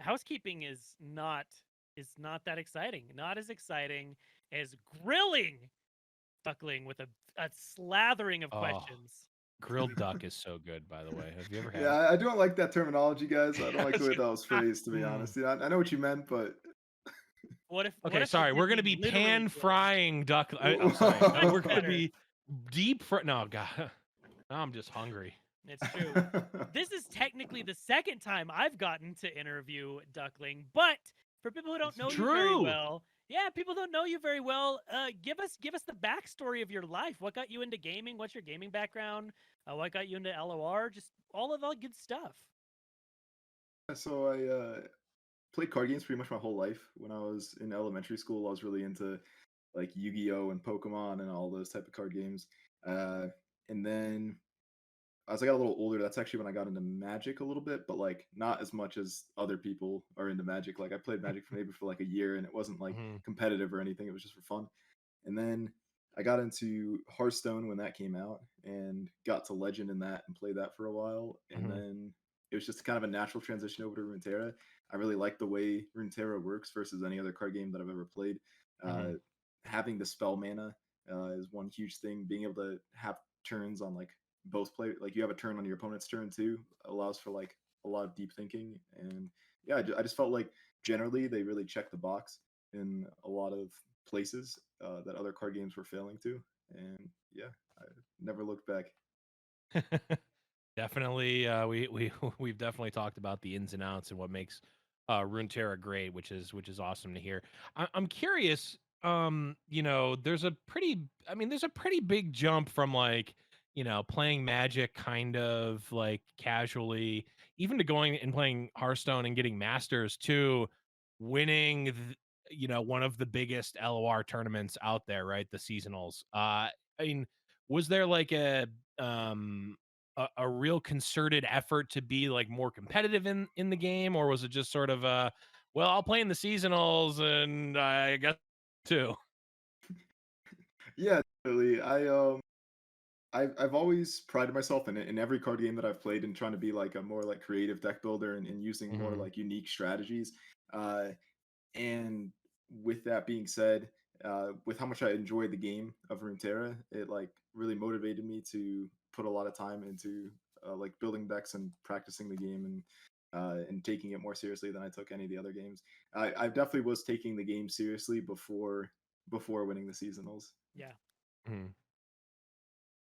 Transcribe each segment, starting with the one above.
housekeeping is not that exciting. Not as exciting as grilling Duckling with a slathering of Oh, questions. grilled duck is so good, by the way. Have you ever had Yeah, it? I don't like that terminology, guys. I don't I like the was way gonna- that was phrased, to be Mm. honest. Yeah, I know what you meant, but What Okay, if it sorry. We're could gonna be be literally pan grilled? frying duck. I'm sorry. Much We're gonna better. be deep fry. No, God, now I'm just hungry. It's true. This is technically the second time I've gotten to interview Duckling, but for people who don't It's know you very True. well, yeah, people don't know you very well. Give us the backstory of your life. What got you into gaming? What's your gaming background? What got you into LOR? Just all of that good stuff. so I played card games pretty much my whole life. When I was in elementary school, I was really into like Yu-Gi-Oh and Pokemon and all those type of card games. Uh, and then as I got a little older, that's actually when I got into Magic a little bit, but like not as much as other people are into Magic. Like I played Magic for maybe for like a year, and it wasn't like Hmm. competitive or anything. It was just for fun. And then I got into Hearthstone when that came out, and got to Legend in that and played that for a while. And Hmm. then it was just kind of a natural transition over to Runeterra. I really like the way Runeterra works versus any other card game that I've ever played. Hmm. Uh, Having the spell mana is one huge thing. Being able to have turns on like both play, like you have a turn on your opponent's turn too, allows for like a lot of deep thinking. And yeah, I just felt like generally they really checked the box in a lot of places that other card games were failing to. And yeah, I never looked back. Definitely, we we've definitely talked about the ins and outs and what makes Runeterra great, which is awesome to hear. I'm curious. There's a pretty, I mean, there's a pretty big jump from like, playing Magic kind of like casually, even to going and playing Hearthstone and getting Masters to winning, one of the biggest LOR tournaments out there, right? The seasonals. I mean, was there like a real concerted effort to be like more competitive in the game, or was it just sort of well, I'll play in the seasonals and I guess too. Yeah, definitely. I've always prided myself in every card game that I've played in trying to be like a more like creative deck builder and using more Hmm. like unique strategies. Uh, and with that being said, with how much I enjoyed the game of Runeterra, it like really motivated me to put a lot of time into like building decks and practicing the game and taking it more seriously than I took any of the other games. I definitely was taking the game seriously before winning the seasonals. Yeah. Hmm.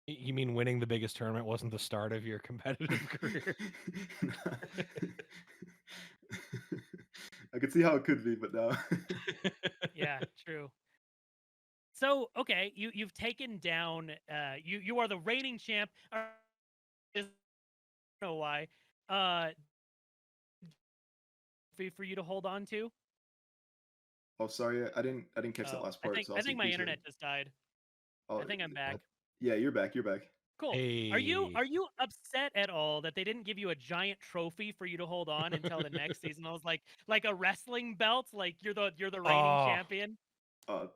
You mean winning the biggest tournament wasn't the start of your competitive career? I could see how it could be, but no. Yeah, true. So, okay, you've taken down you are the reigning champ. I don't know why. For you to hold on to. Oh, sorry, I didn't catch that Oh, last part. I Saucy, think my please. internet just died. Oh, I think I'm uh, back. yeah, you're back. You're back. Cool. Hey. Are you upset at all that they didn't give you a giant trophy for you to hold on until the next season? I was like a wrestling belt, like you're the reigning Oh, champion.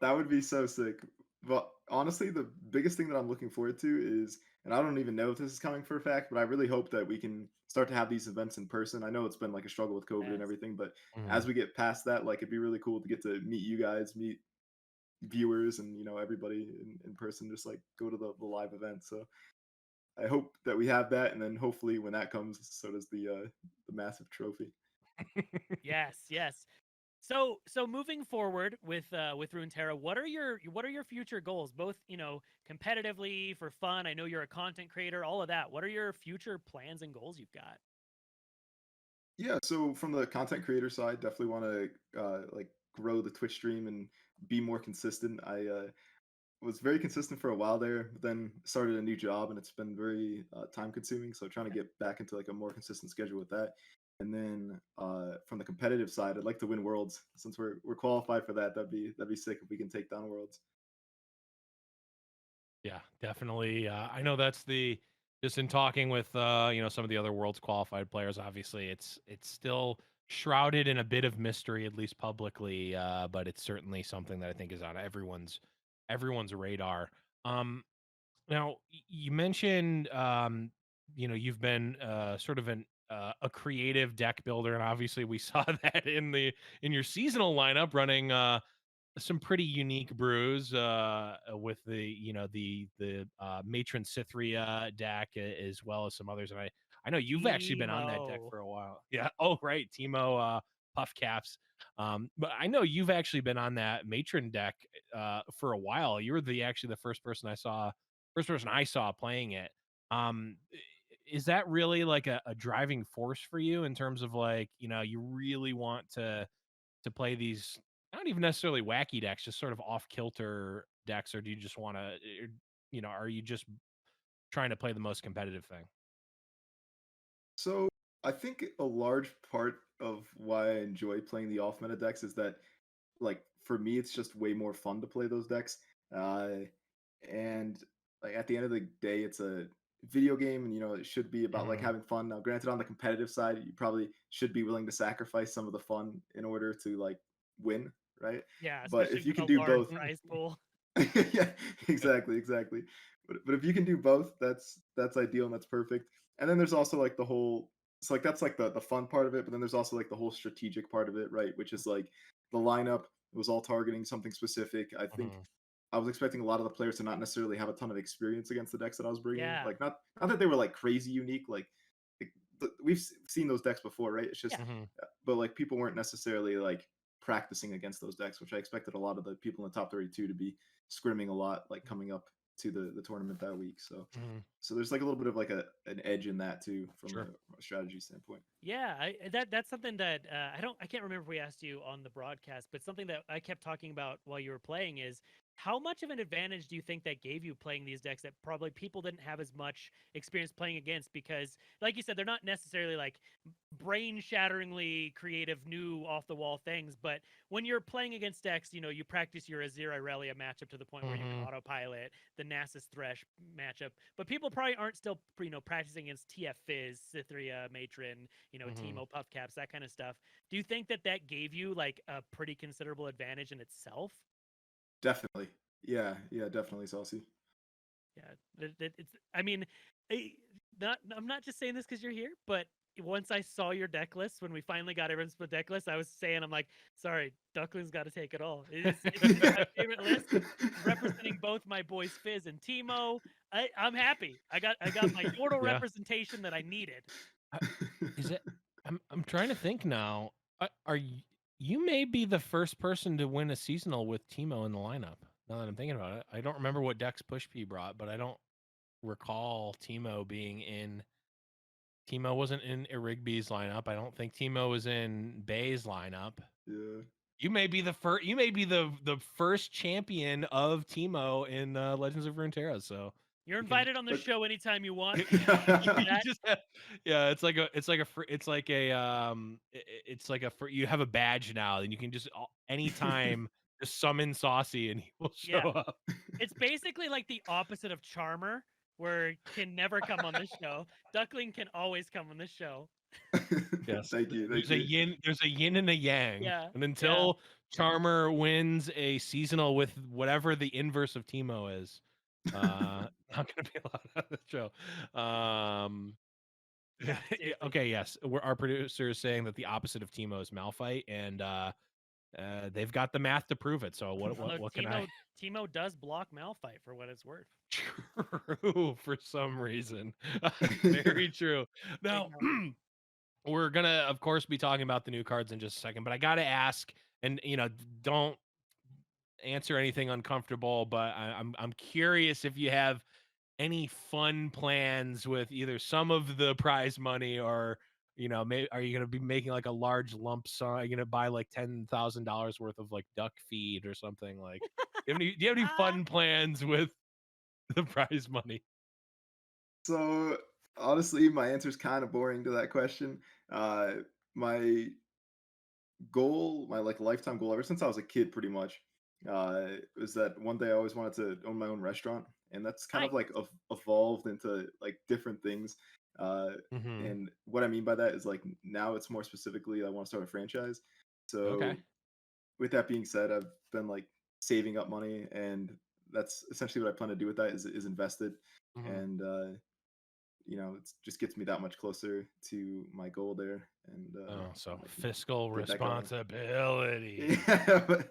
That would be so sick. But honestly, the biggest thing that I'm looking forward to is, and I don't even know if this is coming for a fact, but I really hope that we can start to have these events in person. I know it's been like a struggle with COVID and Yes. everything, but mhm. as we get past that, like it'd be really cool to get to meet you guys, meet viewers, and everybody in person. Just like go to the live event. So I hope that we have that, and then hopefully when that comes, so does the massive trophy. Yes, yes. So moving forward with Runeterra, what are your future goals? Both, competitively for fun. I know you're a content creator, all of that. What are your future plans and goals you've got? Yeah, so from the content creator side, definitely want to like grow the Twitch stream and be more consistent. I was very consistent for a while there, but then started a new job and it's been very time consuming. So trying to get back into like a more consistent schedule with that. And then from the competitive side, I'd like to win worlds since we're qualified for that. That'd be sick if we can take down worlds. Yeah, definitely. I know that's the just in talking with some of the other world's qualified players. Obviously, it's still shrouded in a bit of mystery, at least publicly. But it's certainly something that I think is on everyone's radar. Now, you mentioned you've been sort of a creative deck builder, and obviously we saw that in your seasonal lineup, running some pretty unique brews with the Matron Cythria deck, as well as some others. And I know you've actually been on that deck Timo. for a while. Yeah. Oh, right. Timo puff caps. But I know you've actually been on that Matron deck for a while. You were the first person I saw playing it. Is that really like a driving force for you in terms of, like, you really want to play these not even necessarily wacky decks, just sort of off kilter decks, or do you just want to, are you just trying to play the most competitive thing? So I think a large part of why I enjoy playing the off meta decks is that, like, for me, it's just way more fun to play those decks. Uh, and like at the end of the day, it's a video game, and it should be about like Hmm. having fun. Now, granted, on the competitive side, you probably should be willing to sacrifice some of the fun in order to like win, right? Yeah, But especially if you with can a do large both, prize pool. yeah, exactly, exactly. But if you can do both, that's ideal and that's perfect. And then there's also like the whole, so like that's like the fun part of it, but then there's also like the whole strategic part of it, right? Which is like the lineup was all targeting something specific. I think Hmm. I was expecting a lot of the players to not necessarily have a ton of experience against the decks that I was bringing. Yeah. Like not that they were like crazy unique. Like we've seen those decks before, right? It's just, Yeah. Hmm. but like people weren't necessarily like practicing against those decks, which I expected a lot of the people in the top 32 to be scrimming a lot, like coming up to the tournament that week. So Hmm. so there's like a little bit of like an edge in that too from Sure. a strategy standpoint. Yeah, that's something that I can't remember if we asked you on the broadcast, but something that I kept talking about while you were playing is how much of an advantage do you think that gave you playing these decks that probably people didn't have as much experience playing against? Because, like you said, they're not necessarily like brain-shatteringly creative, new off-the-wall things, but when you're playing against decks, you practice your Azir Irelia matchup to the point where you can Hmm. autopilot the Nasus Thresh matchup, but people probably aren't still practicing against TF Fizz, Cythria, Matron, Hmm. Timo, puff caps, that kind of stuff. Do you think that that gave you like a pretty considerable advantage in itself? Definitely. Yeah, yeah, definitely, Saucy. Yeah, it's. I mean, eh, I'm not just saying this because you're here, but once I saw your deck list, when we finally got everyone's deck list, I was saying, I'm like, sorry, Duckling's got to take it all. It's my favorite list, representing both my boys Fizz and Timo. I'm happy. I got my Yordle Yeah. representation that I needed. Is it? I'm trying to think now. Are you? You may be the first person to win a seasonal with Timo in the lineup. Now that I'm thinking about it, I don't remember what decks Push P brought, but I don't recall Timo being in. Timo wasn't in Irigby's lineup. I don't think Timo was in Bay's lineup. Yeah. You may be the first. You may be the first champion of Timo in Legends of Runeterra. So You're you can invited on the But show anytime you want. you That just have, yeah, it's like a you have a badge now, and you can just anytime just summon Saucy and he will show yeah. up. It's basically like the opposite of Charmer, where can never come on the show. Duckling can always come on the show. Yes, Thank you, thank there's a you. yin and a yang, Yeah, and yeah, until Charmer wins a seasonal with whatever the inverse of Timo is, not gonna be allowed on the show. yeah. Seriously. Okay, yes, our producer is saying that the opposite of Timo is Malphite, and they've got the math to prove it. So what Although what can I? Timo does block Malphite for what it's worth. True, for some reason. Very true. Now Ignore him. we're gonna, of course, be talking about the new cards in just a second, but I gotta ask, and don't answer anything uncomfortable, but I'm curious if you have any fun plans with either some of the prize money, or are you going to be making like a large lump sum? Are you going to buy like $10,000 worth of like duck feed or something? Like, do you have any Ah, fun plans with the prize money? So honestly, my answer is kind of boring to that question. My goal, my like lifetime goal, ever since I was a kid, pretty much, was that one day I always wanted to own my own restaurant, and that's kind nice. of like evolved into like different things. Uh, Hmm. and what I mean by that is like now it's more specifically I want to start a franchise. Okay. So with that being said, I've been like saving up money, and that's essentially what I plan to do with that is invest it. Hmm. And it just gets me that much closer to my goal there. And So I can fiscal get that going. responsibility. Yeah,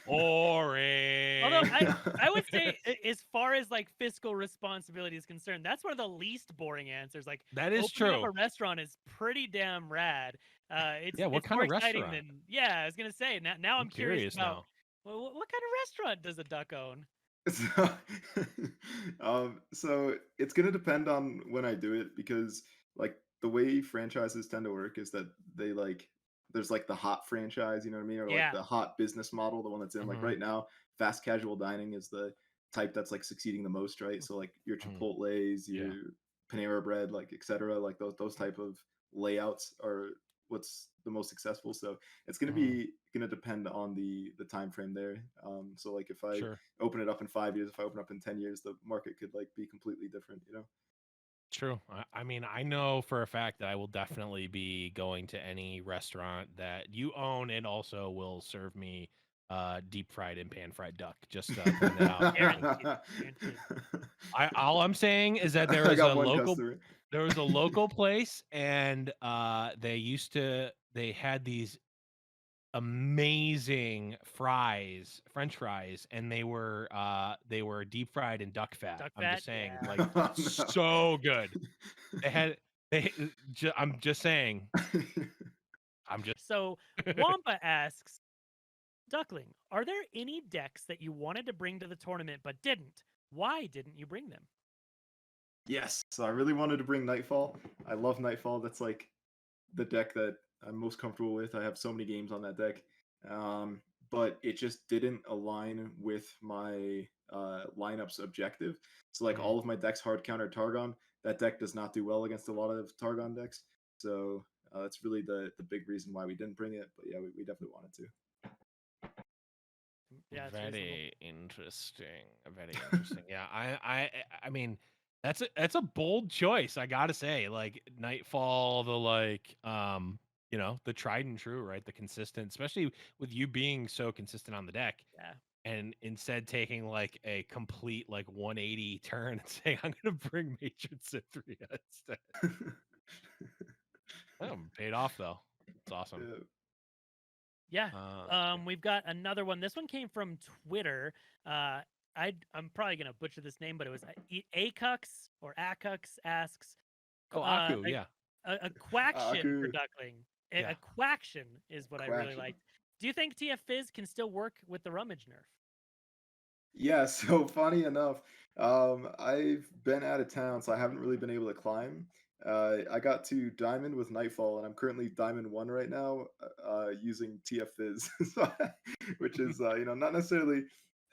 Although Boring. I would say as far as like fiscal responsibility is concerned, that's one of the least boring answers. Like That is opening up true. a restaurant is pretty damn rad. It's Yeah, what it's kind more of exciting restaurant? than I was gonna say. Now I'm I'm curious curious about now. well, what kind of restaurant does a duck own? So, so it's gonna depend on when I do it because like the way franchises tend to work is that they like there's like the hot franchise, you know what I mean, or like Yeah, the hot business model, the one that's in like Mhm, right now, fast casual dining is the type that's like succeeding the most, right? So like your mhm. Chipotle's, Yeah, your Panera Bread, like etc., like those type of layouts are what's the most successful. So it's mhm. gonna depend on the time frame there. So like if I Sure. open it up in 5 years, if I open up in 10 years, the market could like be completely different, you know? True. I mean, I know for a fact that I will definitely be going to any restaurant that you own and also will serve me deep fried and pan fried duck. Just putting that out there. guaranteed, guaranteed. All I'm saying is that I got one customer. there was a local place and they had these amazing french fries, and they were deep fried in duck fat. Duck I'm fat, just saying, yeah. like, Oh, no. so good. They had they I'm just saying. I'm just So Wampa asks, Duckling, are there any decks that you wanted to bring to the tournament but didn't? Why didn't you bring them? Yes. So I really wanted to bring Nightfall. I love Nightfall. That's like the deck that I'm most comfortable with. I have so many games on that deck. Um, but it just didn't align with my lineup's objective. So like Mhm. all of my decks hard counter Targon. That deck does not do well against a lot of Targon decks. So that's really the big reason why we didn't bring it. But yeah, we definitely wanted to. Yeah, it's reasonable. Very interesting. Very interesting. Yeah, I mean, that's a bold choice, I gotta say. Like Nightfall, the the tried and true, right? The consistent, especially with you being so consistent on the deck, Yeah. and instead taking like a complete like 180 turn and saying, I'm gonna bring Matron Cythria instead. Paid off though. It's awesome. Yeah. Yeah. Okay. We've got another one. This one came from Twitter. Uh, I'm probably gonna butcher this name, but it was Acux or Acux asks, Oh, Aku, yeah. a quaction for Aku, Duckling. A Yeah. quaction is what I really Quaction. liked. Do you think TF Fizz can still work with the rummage nerf? Yeah, so funny enough, I've been out of town, so I haven't really been able to climb. I got to Diamond with Nightfall, and I'm currently Diamond 1 right now, using TF Fizz, which is, not necessarily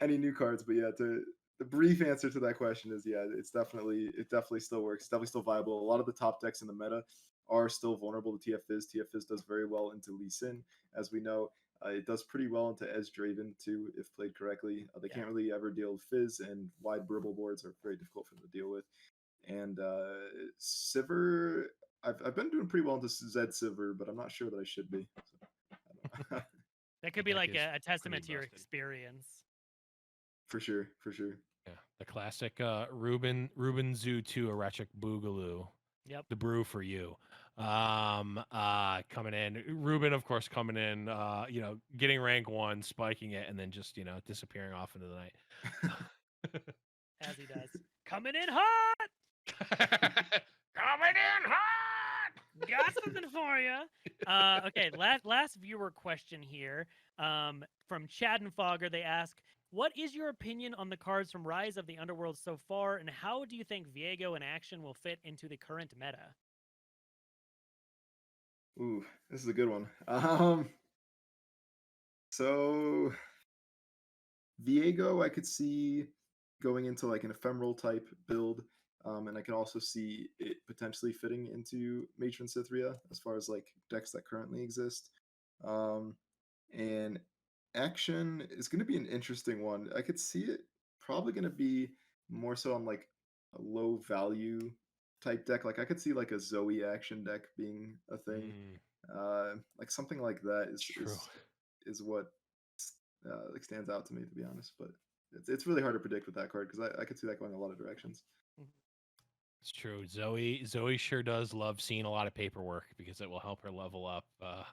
any new cards, but yeah, the brief answer to that question is yeah, it definitely still works, definitely still viable. A lot of the top decks in the meta are still vulnerable to TF Fizz. TF Fizz does very well into Lee Sin, as we know. It does pretty well into Ez Draven too, if played correctly. They Yeah. can't really ever deal with Fizz, and wide burble boards are very difficult for them to deal with. And Sivir, I've been doing pretty well into Zed Sivir, but I'm not sure that I should be. So, I don't That The could be deck like is a pretty testament to your busted. experience. for sure, for sure. Yeah, the classic Ruben Zoo 2 Erechic Boogaloo. Yep. The brew for you. Coming in. Ruben, of course, coming in, getting rank 1, spiking it, and then just, disappearing off into the night. As he does. Coming in hot. Coming in hot. Got something for you. Okay, last viewer question here. From Chad and Fogger, they ask, "What is your opinion on the cards from Rise of the Underworld so far, and how do you think Viego in action will fit into the current meta?" Ooh, this is a good one. So Viego, I could see going into like an ephemeral type build, and I can also see it potentially fitting into Matron Cythria as far as like decks that currently exist. Um, and action is going to be an interesting one. I could see it probably going to be more so on like a low value type deck. Like I could see like a Zoe action deck being a thing. Mm, Like something like that true. is what like stands out to me, to be honest. But it's really hard to predict with that card because I could see that going a lot of directions. Mhm. It's true. Zoe sure does love seeing a lot of paperwork because it will help her level up Yeah,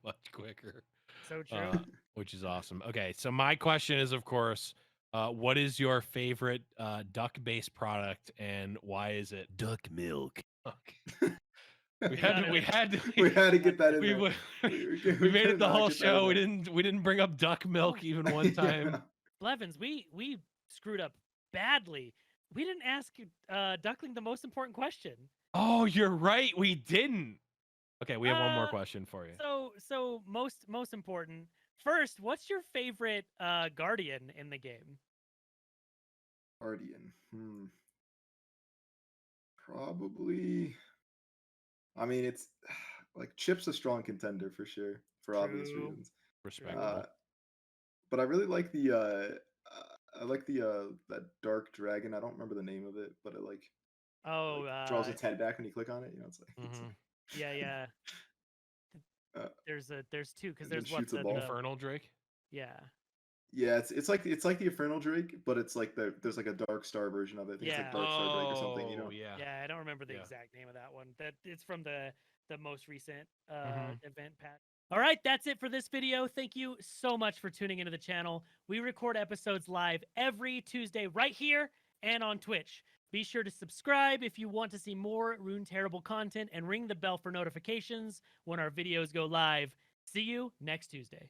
much quicker. so true. Which is awesome. Okay, so my question is, of course, what is your favorite duck-based product, and why is it duck milk? Okay. We We had gotta, to. We had to. We had to get that in We there. we made it could the not whole get that in show. there. We didn't bring up duck milk even one time. Yeah. Blevins, we screwed up badly. We didn't ask Duckling the most important question. Oh, you're right. We didn't. Okay, we have one more Uh, question for you. so most important. First, what's your favorite guardian in the game? Guardian. Probably. I mean, it's like Chip's a strong contender for sure, for obvious True. reasons. Respectable. But I really like I like that dark dragon. I don't remember the name of it, but it like Oh, draws its head back when you click on it. You know, it's like, yeah. uh, There's two because and then there's what shoots a ball. Infernal Drake. yeah. Yeah, it's like the Infernal Drake, but it's like there's like a Dark Star version of it. I think it's like Yeah. Dark Star Drake or something. You know. Yeah. Yeah, I don't remember the Yeah. exact name of that one. That it's from the most recent Mhm. event patch. All right, that's it for this video. Thank you so much for tuning into the channel. We record episodes live every Tuesday right here and on Twitch. Be sure to subscribe if you want to see more Runeterra content and ring the bell for notifications when our videos go live. See you next Tuesday.